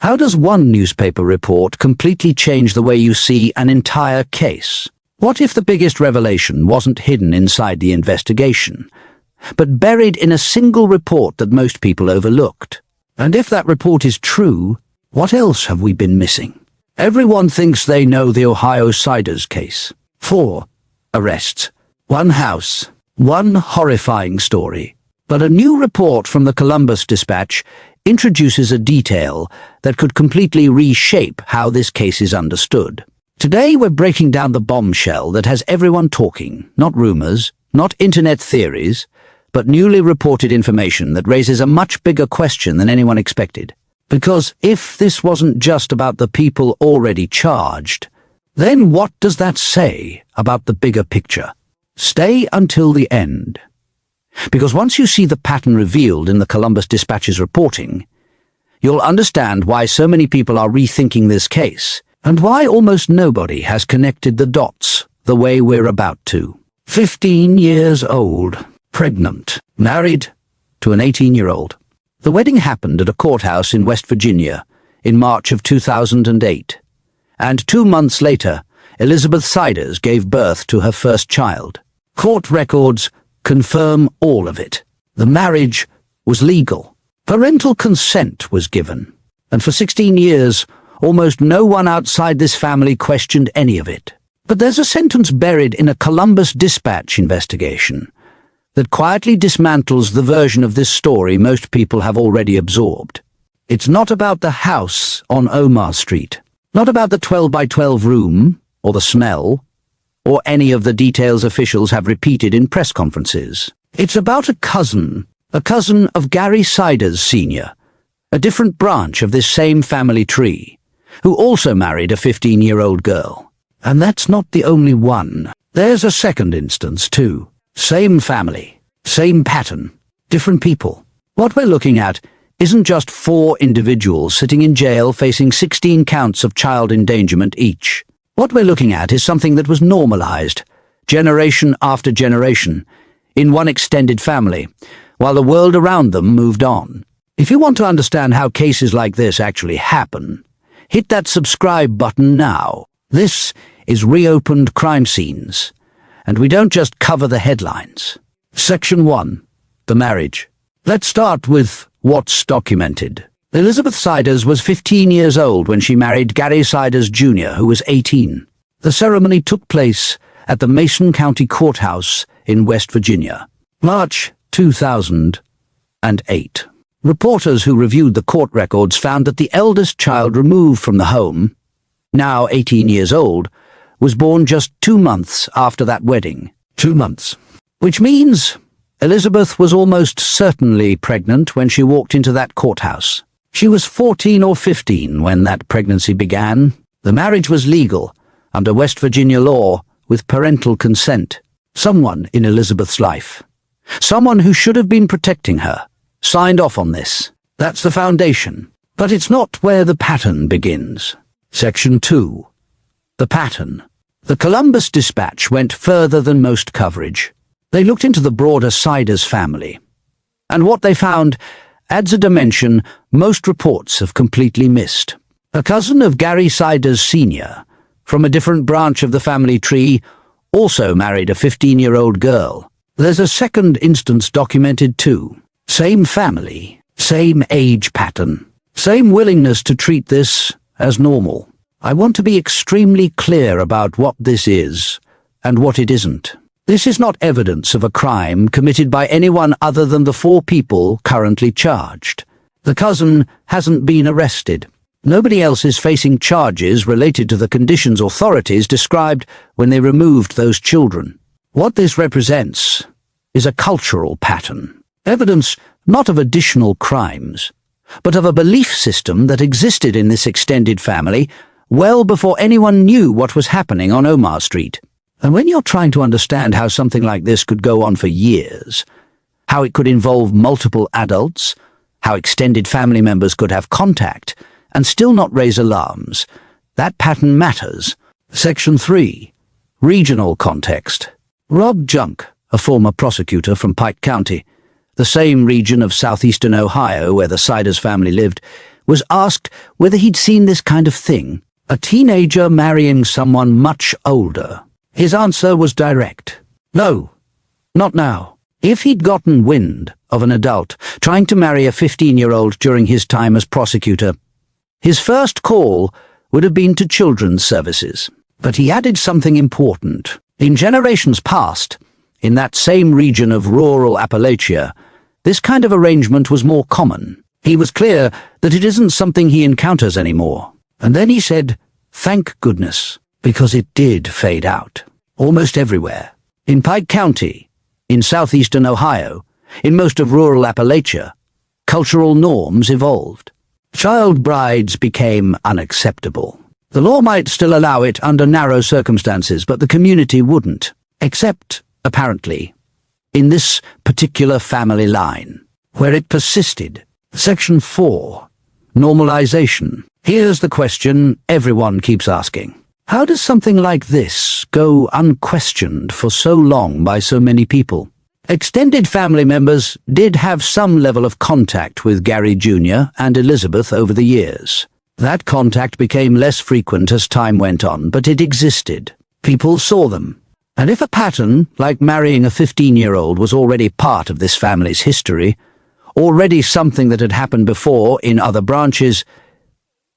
How does one newspaper report completely change the way you see an entire case? What if the biggest revelation wasn't hidden inside the investigation, but buried in a single report that most people overlooked? And if that report is true, what else have we been missing? Everyone thinks they know the Ohio Ciders case. 4 arrests, 1 house, 1 horrifying story. But a new report from the Columbus Dispatch introduces a detail that could completely reshape how this case is understood. Today we're breaking down the bombshell that has everyone talking, not rumors, not internet theories, but newly reported information that raises a much bigger question than anyone expected. Because if this wasn't just about the people already charged, then what does that say about the bigger picture? Stay until the end. Because once you see the pattern revealed in the Columbus Dispatch's reporting, you'll understand why so many people are rethinking this case, and why almost nobody has connected the dots the way we're about to. 15 years old, pregnant, married to an 18-year-old. The wedding happened at a courthouse in West Virginia in March of 2008, and 2 months later, Elizabeth Ciders gave birth to her first child. Court records confirm all of it. The marriage was legal. Parental consent was given. And for 16 years, almost no one outside this family questioned any of it. But there's a sentence buried in a Columbus Dispatch investigation that quietly dismantles the version of this story most people have already absorbed. It's not about the house on Omar Street, not about the 12 by 12 room, or the smell, or any of the details officials have repeated in press conferences. It's about a cousin of Gary Ciders Sr., a different branch of this same family tree, who also married a 15-year-old girl. And that's not the only one. There's a second instance, too. Same family, same pattern, different people. What we're looking at isn't just 4 individuals sitting in jail facing 16 counts of child endangerment each. What we're looking at is something that was normalized, generation after generation, in one extended family, while the world around them moved on. If you want to understand how cases like this actually happen, hit that subscribe button now. This is Reopened Crime Scenes, and we don't just cover the headlines. Section 1. The marriage. Let's start with what's documented. Elizabeth Ciders was 15 years old when she married Gary Ciders Jr., who was 18. The ceremony took place at the Mason County Courthouse in West Virginia, March 2008. Reporters who reviewed the court records found that the eldest child removed from the home, now 18 years old, was born just 2 months after that wedding. 2 months. Which means Elizabeth was almost certainly pregnant when she walked into that courthouse. She was 14 or 15 when that pregnancy began. The marriage was legal, under West Virginia law, with parental consent. Someone in Elizabeth's life, someone who should have been protecting her, signed off on this. That's the foundation. But it's not where the pattern begins. Section 2. The pattern. The Columbus Dispatch went further than most coverage. They looked into the broader Ciders family. And what they found adds a dimension most reports have completely missed. A cousin of Gary Ciders Sr., from a different branch of the family tree, also married a 15-year-old girl. There's a second instance documented too. Same family, same age pattern, same willingness to treat this as normal. I want to be extremely clear about what this is and what it isn't. This is not evidence of a crime committed by anyone other than the 4 people currently charged. The cousin hasn't been arrested. Nobody else is facing charges related to the conditions authorities described when they removed those children. What this represents is a cultural pattern. Evidence not of additional crimes, but of a belief system that existed in this extended family well before anyone knew what was happening on Omar Street. And when you're trying to understand how something like this could go on for years, how it could involve multiple adults, how extended family members could have contact and still not raise alarms, that pattern matters. Section 3. Regional context. Rob Junk, a former prosecutor from Pike County, the same region of southeastern Ohio where the Ciders family lived, was asked whether he'd seen this kind of thing, a teenager marrying someone much older. His answer was direct. No, not now. If he'd gotten wind of an adult trying to marry a 15-year-old during his time as prosecutor, his first call would have been to children's services. But he added something important. In generations past, in that same region of rural Appalachia, this kind of arrangement was more common. He was clear that it isn't something he encounters anymore. And then he said, thank goodness, because it did fade out. Almost everywhere. In Pike County, in southeastern Ohio, in most of rural Appalachia, cultural norms evolved. Child brides became unacceptable. The law might still allow it under narrow circumstances, but the community wouldn't. Except, apparently, in this particular family line, where it persisted. Section 4. Normalization. Here's the question everyone keeps asking. How does something like this go unquestioned for so long by so many people? Extended family members did have some level of contact with Gary Jr. and Elizabeth over the years. That contact became less frequent as time went on, but it existed. People saw them. And if a pattern, like marrying a 15-year-old, was already part of this family's history, already something that had happened before in other branches,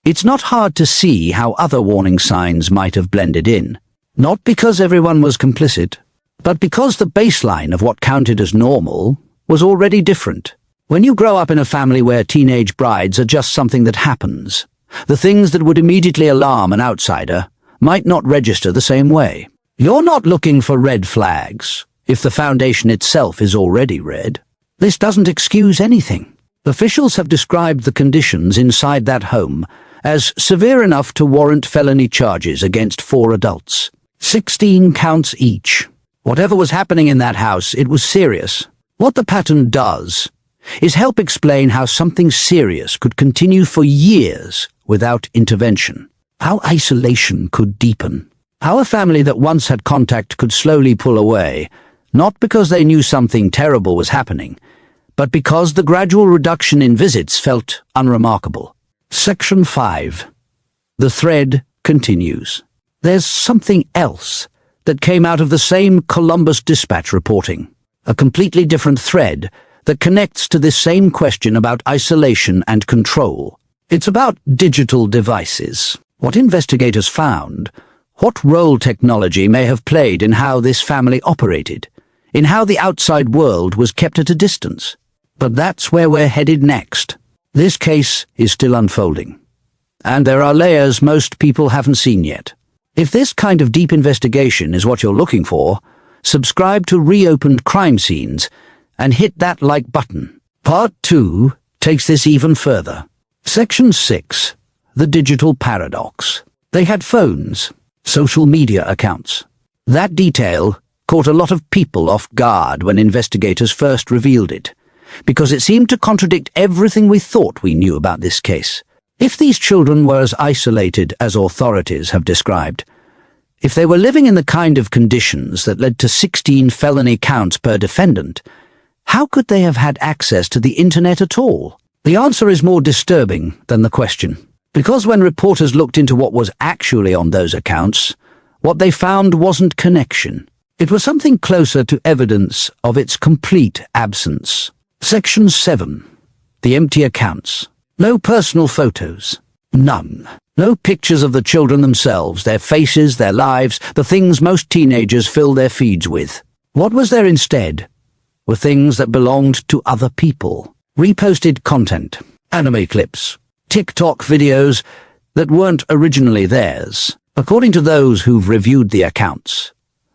it's not hard to see how other warning signs might have blended in. Not because everyone was complicit, but because the baseline of what counted as normal was already different. When you grow up in a family where teenage brides are just something that happens, the things that would immediately alarm an outsider might not register the same way. You're not looking for red flags if the foundation itself is already red. This doesn't excuse anything. Officials have described the conditions inside that home as severe enough to warrant felony charges against 4 adults. 16 counts each. Whatever was happening in that house, it was serious. What the pattern does is help explain how something serious could continue for years without intervention. How isolation could deepen. How a family that once had contact could slowly pull away, not because they knew something terrible was happening, but because the gradual reduction in visits felt unremarkable. Section 5. The thread continues. There's something else that came out of the same Columbus Dispatch reporting. A completely different thread that connects to this same question about isolation and control. It's about digital devices. What investigators found, what role technology may have played in how this family operated, in how the outside world was kept at a distance. But that's where we're headed next. This case is still unfolding. And there are layers most people haven't seen yet. If this kind of deep investigation is what you're looking for, subscribe to Reopened Crime Scenes and hit that like button. Part 2 takes this even further. Section 6. The digital paradox. They had phones, social media accounts. That detail caught a lot of people off guard when investigators first revealed it, because it seemed to contradict everything we thought we knew about this case. If these children were as isolated as authorities have described, if they were living in the kind of conditions that led to 16 felony counts per defendant, how could they have had access to the internet at all? The answer is more disturbing than the question. Because when reporters looked into what was actually on those accounts, what they found wasn't connection. It was something closer to evidence of its complete absence. Section 7. The empty accounts. No personal photos. None. No pictures of the children themselves, their faces, their lives, the things most teenagers fill their feeds with. What was there instead were things that belonged to other people. Reposted content, anime clips, TikTok videos that weren't originally theirs. According to those who've reviewed the accounts,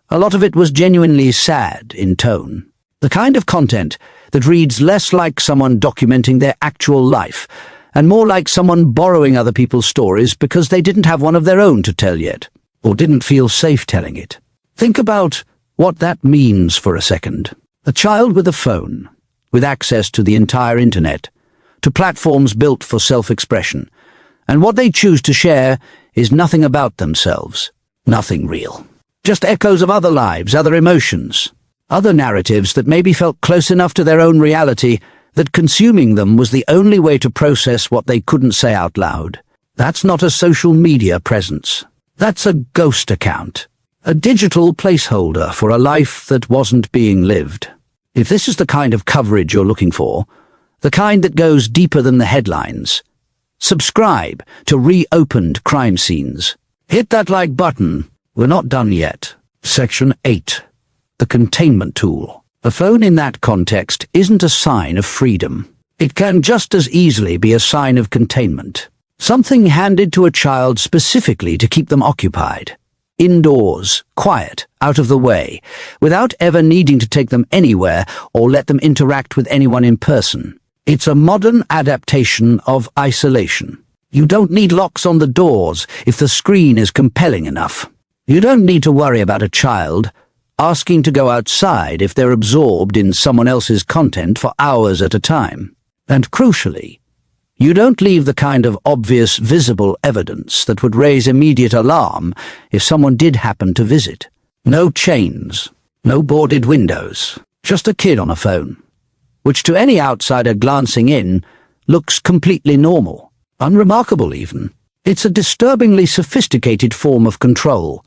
a lot of it was genuinely sad in tone. The kind of content that reads less like someone documenting their actual life and more like someone borrowing other people's stories because they didn't have one of their own to tell yet, or didn't feel safe telling it. Think about what that means for a second. A child with a phone, with access to the entire internet, to platforms built for self-expression, and what they choose to share is nothing about themselves, nothing real. Just echoes of other lives, other emotions, other narratives that maybe felt close enough to their own reality that consuming them was the only way to process what they couldn't say out loud. That's not a social media presence. That's a ghost account, a digital placeholder for a life that wasn't being lived. If this is the kind of coverage you're looking for, the kind that goes deeper than the headlines, subscribe to Reopened Crime Scenes. Hit that like button. We're not done yet. Section 8. The containment tool. A phone in that context isn't a sign of freedom. It can just as easily be a sign of containment. Something handed to a child specifically to keep them occupied. Indoors, quiet, out of the way, without ever needing to take them anywhere or let them interact with anyone in person. It's a modern adaptation of isolation. You don't need locks on the doors if the screen is compelling enough. You don't need to worry about a child asking to go outside if they're absorbed in someone else's content for hours at a time. And crucially, you don't leave the kind of obvious visible evidence that would raise immediate alarm if someone did happen to visit. No chains, no boarded windows, just a kid on a phone, which to any outsider glancing in looks completely normal, unremarkable even. It's a disturbingly sophisticated form of control,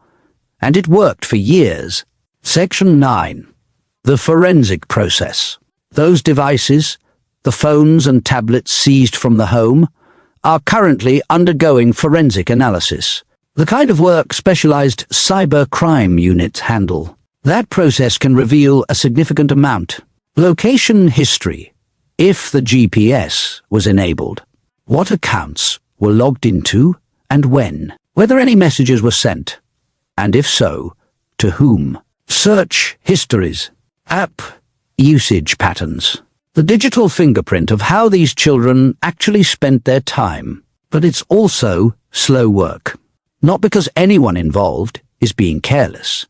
and it worked for years. Section 9. The forensic process. Those devices, the phones and tablets seized from the home, are currently undergoing forensic analysis. The kind of work specialized cyber crime units handle. That process can reveal a significant amount. Location history, if the GPS was enabled. What accounts were logged into and when. Whether any messages were sent, and if so, to whom. Search histories, app usage patterns, the digital fingerprint of how these children actually spent their time. But it's also slow work. Not because anyone involved is being careless,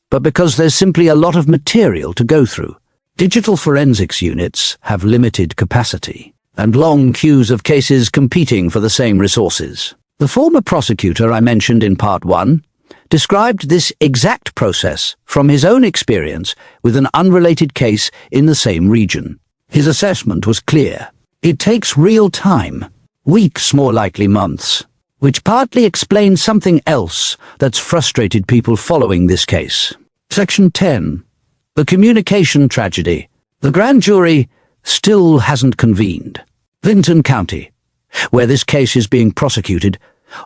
but because there's simply a lot of material to go through. Digital forensics units have limited capacity, and long queues of cases competing for the same resources. The former prosecutor I mentioned in Part 1 described this exact process from his own experience with an unrelated case in the same region. His assessment was clear. It takes real time, weeks, more likely months, which partly explains something else that's frustrated people following this case. Section 10. The communication tragedy. The grand jury still hasn't convened. Vinton County, where this case is being prosecuted,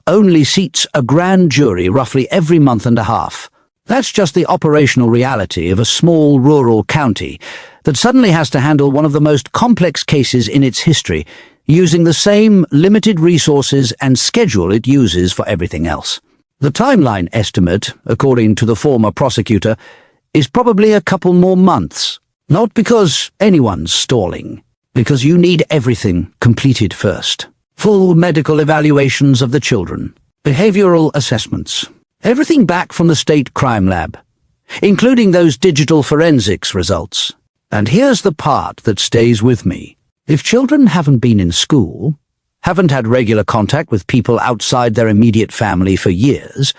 only seats a grand jury roughly every month and a half. That's just the operational reality of a small rural county that suddenly has to handle one of the most complex cases in its history, using the same limited resources and schedule it uses for everything else. The timeline estimate, according to the former prosecutor, is probably a couple more months. Not because anyone's stalling, because you need everything completed first. Full medical evaluations of the children, behavioral assessments, everything back from the state crime lab, including those digital forensics results. And here's the part that stays with me. If children haven't been in school, haven't had regular contact with people outside their immediate family for years,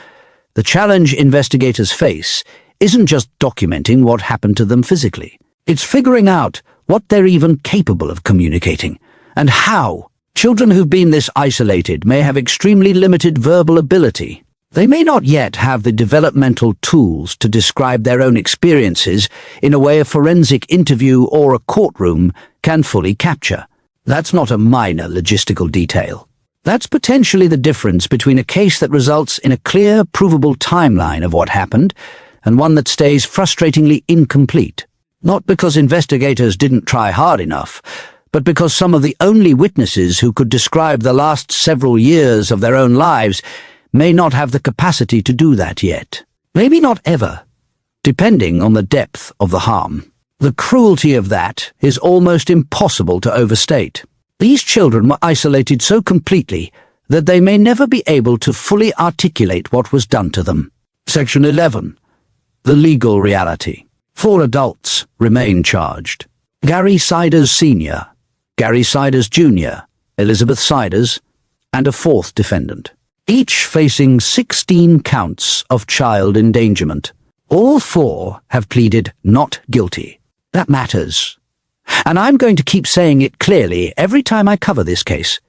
the challenge investigators face isn't just documenting what happened to them physically. It's figuring out what they're even capable of communicating, and how. Children who've been this isolated may have extremely limited verbal ability. They may not yet have the developmental tools to describe their own experiences in a way a forensic interview or a courtroom can fully capture. That's not a minor logistical detail. That's potentially the difference between a case that results in a clear, provable timeline of what happened and one that stays frustratingly incomplete. Not because investigators didn't try hard enough, but because some of the only witnesses who could describe the last several years of their own lives may not have the capacity to do that yet. Maybe not ever, depending on the depth of the harm. The cruelty of that is almost impossible to overstate. These children were isolated so completely that they may never be able to fully articulate what was done to them. Section 11. The legal reality. 4 adults remain charged. Gary Siders Sr., Gary Siders Jr., Elizabeth Siders, and a 4th defendant, each facing 16 counts of child endangerment. All 4 have pleaded not guilty. That matters. And I'm going to keep saying it clearly every time I cover this case,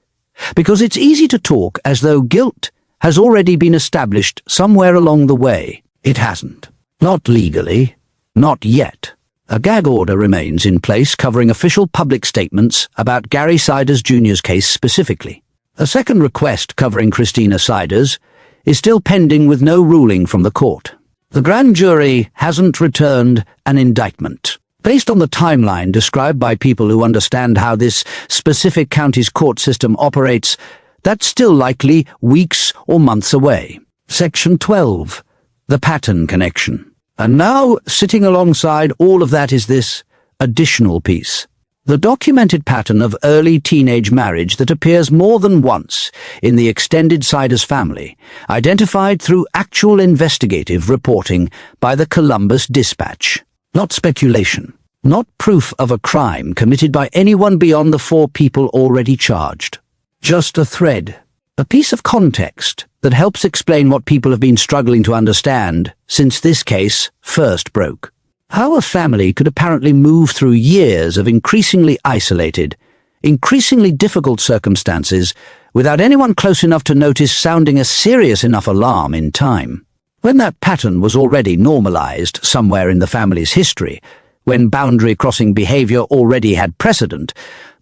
because it's easy to talk as though guilt has already been established somewhere along the way. It hasn't. Not legally. Not yet. A gag order remains in place covering official public statements about Gary Siders Jr.'s case specifically. A second request covering Christina Siders is still pending with no ruling from the court. The grand jury hasn't returned an indictment. Based on the timeline described by people who understand how this specific county's court system operates, that's still likely weeks or months away. Section 12. The pattern connection. And now, sitting alongside all of that is this additional piece. The documented pattern of early teenage marriage that appears more than once in the extended Siders family, identified through actual investigative reporting by the Columbus Dispatch. Not speculation. Not proof of a crime committed by anyone beyond the 4 people already charged. Just a thread. A piece of context that helps explain what people have been struggling to understand since this case first broke. How a family could apparently move through years of increasingly isolated, increasingly difficult circumstances without anyone close enough to notice sounding a serious enough alarm in time. When that pattern was already normalized somewhere in the family's history, when boundary-crossing behavior already had precedent,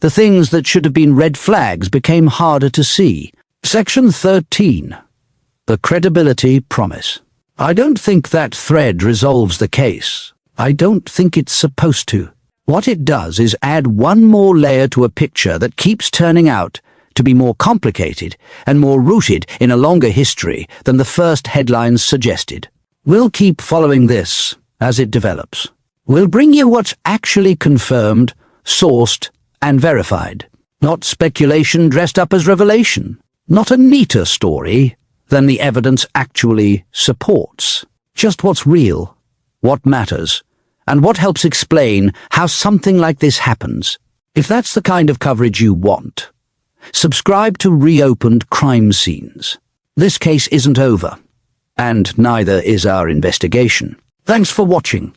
the things that should have been red flags became harder to see. Section 13. The credibility promise. I don't think that thread resolves the case. I don't think it's supposed to. What it does is add one more layer to a picture that keeps turning out to be more complicated and more rooted in a longer history than the first headlines suggested. We'll keep following this as it develops. We'll bring you what's actually confirmed, sourced, and verified. Not speculation dressed up as revelation. Not a neater story than the evidence actually supports. Just what's real, what matters, and what helps explain how something like this happens. If that's the kind of coverage you want, subscribe to Reopened Crime Scenes. This case isn't over, and neither is our investigation. Thanks for watching.